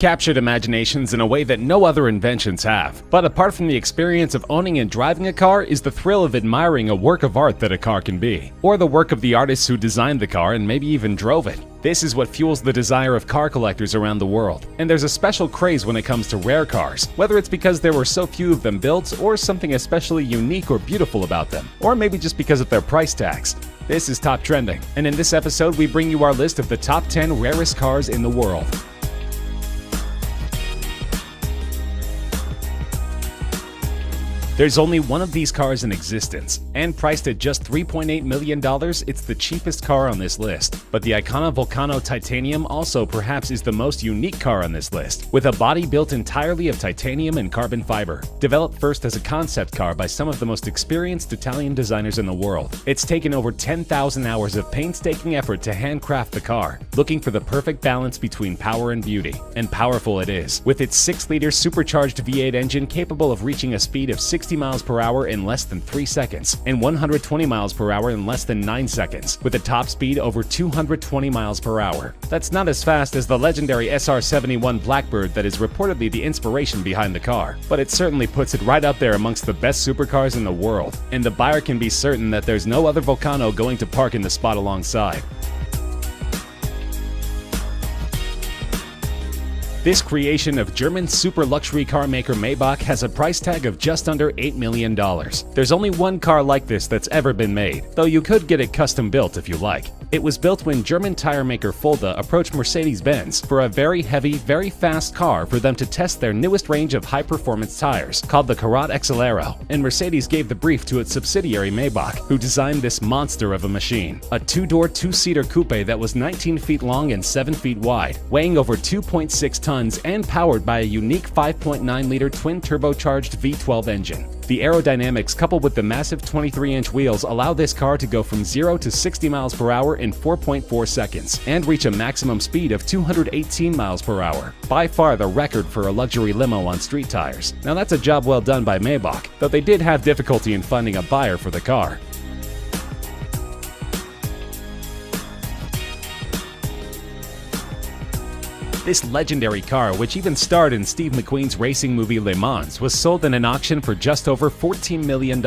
captured imaginations in a way that no other inventions have. But apart from the experience of owning and driving a car is the thrill of admiring a work of art that a car can be, or the work of the artists who designed the car and maybe even drove it. This is what fuels the desire of car collectors around the world. And there's a special craze when it comes to rare cars, whether it's because there were so few of them built, or something especially unique or beautiful about them, or maybe just because of their price tags. This is Top Trending, and in this episode we bring you our list of the top 10 rarest cars in the world. There's only one of these cars in existence, and priced at just $3.8 million, it's the cheapest car on this list. But the Icona Volcano Titanium also perhaps is the most unique car on this list, with a body built entirely of titanium and carbon fiber. Developed first as a concept car by some of the most experienced Italian designers in the world, it's taken over 10,000 hours of painstaking effort to handcraft the car, looking for the perfect balance between power and beauty. And powerful it is, with its 6-liter supercharged V8 engine capable of reaching a speed of 60 miles per hour in less than 3 seconds and 120 miles per hour in less than 9 seconds, with a top speed over 220 miles per hour. That's not as fast as the legendary SR-71 Blackbird that is reportedly the inspiration behind the car, but it certainly puts it right up there amongst the best supercars in the world, and the buyer can be certain that there's no other Volcano going to park in the spot alongside. This creation of German super luxury car maker Maybach has a price tag of just under $8 million. There's only one car like this that's ever been made, though you could get it custom built if you like. It was built when German tire maker Fulda approached Mercedes-Benz for a very heavy, very fast car for them to test their newest range of high-performance tires, called the Karat XL, and Mercedes gave the brief to its subsidiary Maybach, who designed this monster of a machine. A two-door, two-seater coupe that was 19 feet long and 7 feet wide, weighing over 2.6 tons and powered by a unique 5.9-liter twin-turbocharged V12 engine. The aerodynamics coupled with the massive 23-inch wheels allow this car to go from 0 to 60 miles per hour in 4.4 seconds and reach a maximum speed of 218 miles per hour, by far the record for a luxury limo on street tires. Now that's a job well done by Maybach, though they did have difficulty in finding a buyer for the car. This legendary car, which even starred in Steve McQueen's racing movie Le Mans, was sold in an auction for just over $14 million,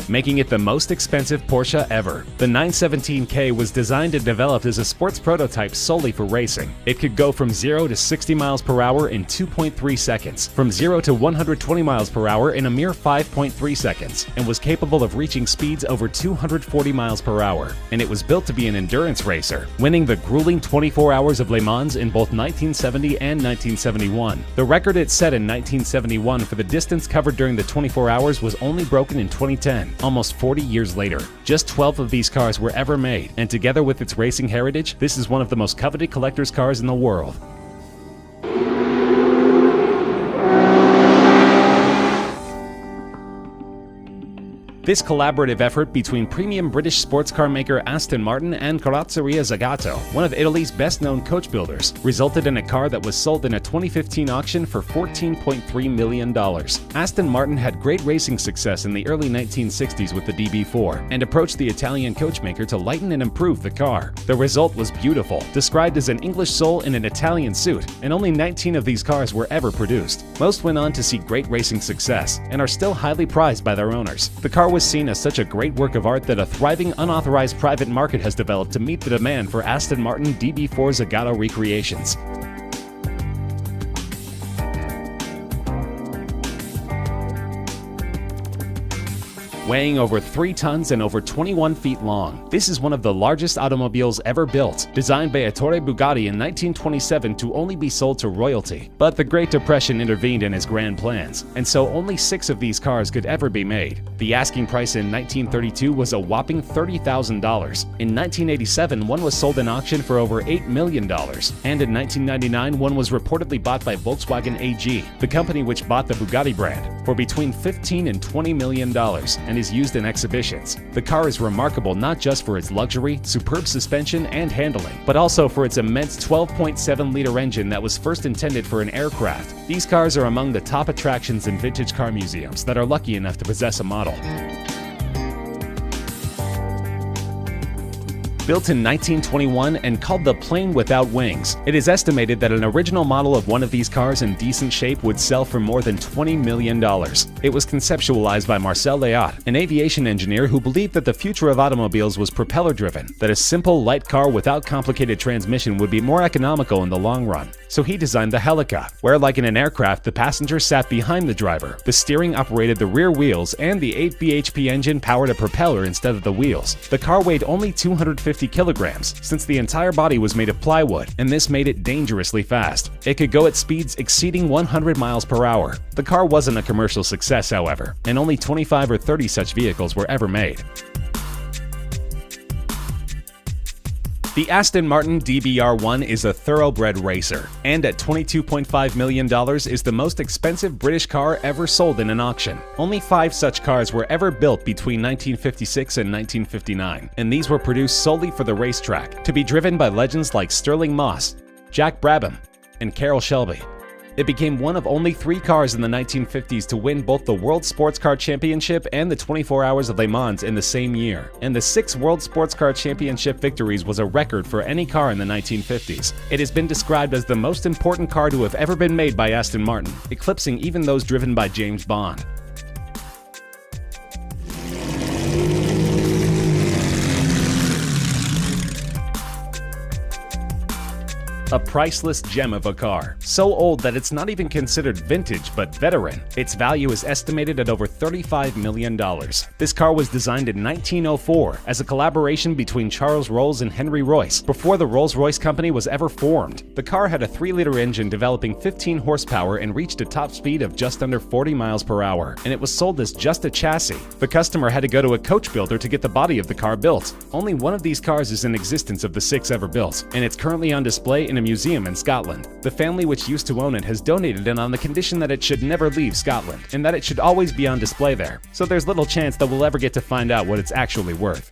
making it the most expensive Porsche ever. The 917K was designed and developed as a sports prototype solely for racing. It could go from 0 to 60 miles per hour in 2.3 seconds, from 0 to 120 miles per hour in a mere 5.3 seconds, and was capable of reaching speeds over 240 miles per hour. And it was built to be an endurance racer, winning the grueling 24 hours of Le Mans in both 1970 and 1971. The record it set in 1971 for the distance covered during the 24 hours was only broken in 2010, almost 40 years later. Just 12 of these cars were ever made, and together with its racing heritage, this is one of the most coveted collector's cars in the world. This collaborative effort between premium British sports car maker Aston Martin and Carrozzeria Zagato, one of Italy's best-known coach builders, resulted in a car that was sold in a 2015 auction for $14.3 million. Aston Martin had great racing success in the early 1960s with the DB4, and approached the Italian coachmaker to lighten and improve the car. The result was beautiful, described as an English soul in an Italian suit, and only 19 of these cars were ever produced. Most went on to see great racing success, and are still highly prized by their owners. The car was seen as such a great work of art that a thriving unauthorized private market has developed to meet the demand for Aston Martin DB4 Zagato recreations. Weighing over 3 tons and over 21 feet long, this is one of the largest automobiles ever built, designed by Ettore Bugatti in 1927 to only be sold to royalty. But the Great Depression intervened in his grand plans, and so only 6 of these cars could ever be made. The asking price in 1932 was a whopping $30,000. In 1987, one was sold in auction for over $8 million, and in 1999, one was reportedly bought by Volkswagen AG, the company which bought the Bugatti brand, for between $15 and $20 million, and is used in exhibitions. The car is remarkable not just for its luxury, superb suspension, and handling, but also for its immense 12.7-liter engine that was first intended for an aircraft. These cars are among the top attractions in vintage car museums that are lucky enough to possess a model. Built in 1921 and called the plane without wings, it is estimated that an original model of one of these cars in decent shape would sell for more than $20 million. It was conceptualized by Marcel Léaut, an aviation engineer who believed that the future of automobiles was propeller-driven, that a simple, light car without complicated transmission would be more economical in the long run. So he designed the Helica, where like in an aircraft, the passenger sat behind the driver, the steering operated the rear wheels, and the 8 bhp engine powered a propeller instead of the wheels. The car weighed only 250 kilograms, since the entire body was made of plywood, and this made it dangerously fast. It could go at speeds exceeding 100 miles per hour. The car wasn't a commercial success, however, and only 25 or 30 such vehicles were ever made. The Aston Martin DBR1 is a thoroughbred racer, and at $22.5 million is the most expensive British car ever sold in an auction. Only 5 such cars were ever built between 1956 and 1959, and these were produced solely for the racetrack, to be driven by legends like Stirling Moss, Jack Brabham, and Carroll Shelby. It became one of only 3 cars in the 1950s to win both the World Sports Car Championship and the 24 Hours of Le Mans in the same year, and the 6 World Sports Car Championship victories was a record for any car in the 1950s. It has been described as the most important car to have ever been made by Aston Martin, eclipsing even those driven by James Bond. A priceless gem of a car, so old that it's not even considered vintage but veteran. Its value is estimated at over $35 million. This car was designed in 1904 as a collaboration between Charles Rolls and Henry Royce, before the Rolls-Royce company was ever formed. The car had a 3-liter engine developing 15 horsepower and reached a top speed of just under 40 miles per hour, and it was sold as just a chassis. The customer had to go to a coach builder to get the body of the car built. Only one of these cars is in existence of the 6 ever built, and it's currently on display in a museum in Scotland. The family which used to own it has donated it on the condition that it should never leave Scotland, and that it should always be on display there, so there's little chance that we'll ever get to find out what it's actually worth.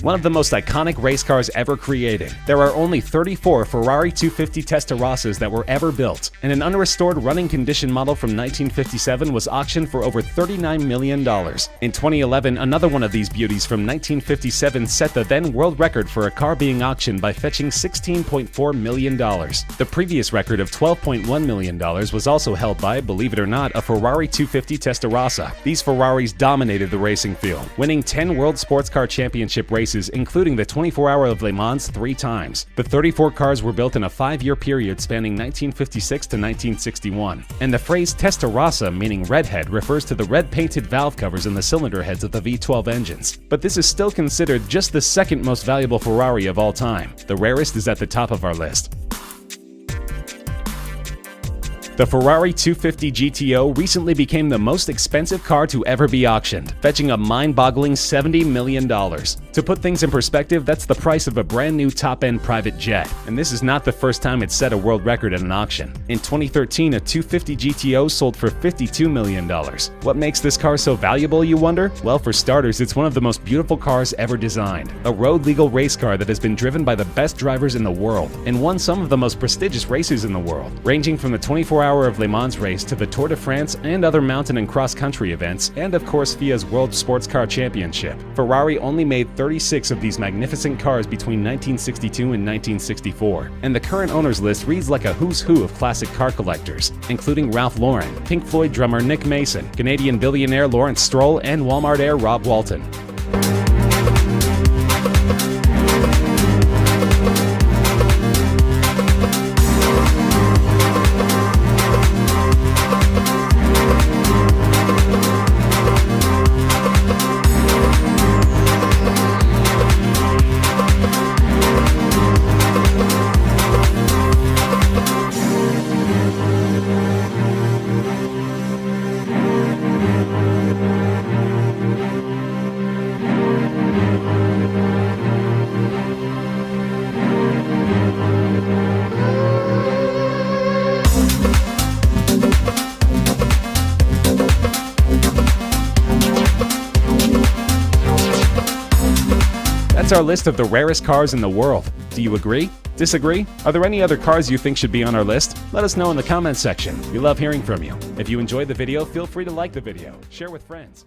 One of the most iconic race cars ever created. There are only 34 Ferrari 250 Testarossas that were ever built, and an unrestored running condition model from 1957 was auctioned for over $39 million. In 2011, another one of these beauties from 1957 set the then world record for a car being auctioned by fetching $16.4 million. The previous record of $12.1 million was also held by, believe it or not, a Ferrari 250 Testarossa. These Ferraris dominated the racing field, winning 10 World Sports Car Championship races, including the 24 Hour of Le Mans 3 times. The 34 cars were built in a 5-year period spanning 1956 to 1961, and the phrase Testarossa, meaning redhead, refers to the red-painted valve covers in the cylinder heads of the V12 engines. But this is still considered just the second most valuable Ferrari of all time. The Rarest is at the top of our list. The Ferrari 250 GTO recently became the most expensive car to ever be auctioned, fetching a mind-boggling $70 million. To put things in perspective, that's the price of a brand new top-end private jet, and this is not the first time it's set a world record at an auction. In 2013, a 250 GTO sold for $52 million. What makes this car so valuable, you wonder? Well, for starters, it's one of the most beautiful cars ever designed. A road-legal race car that has been driven by the best drivers in the world, and won some of the most prestigious races in the world, ranging from the 24 Hour of Le Mans race to the Tour de France and other mountain and cross-country events, and of course FIA's World Sports Car Championship. Ferrari only made 36 of these magnificent cars between 1962 and 1964, and the current owners list reads like a who's who of classic car collectors, including Ralph Lauren, Pink Floyd drummer Nick Mason, Canadian billionaire Lawrence Stroll, and Walmart heir Rob Walton. That's our list of the rarest cars in the world. Do you agree? Disagree? Are there any other cars you think should be on our list? Let us know in the comments section. We love hearing from you. If you enjoyed the video, feel free to like the video, share with friends.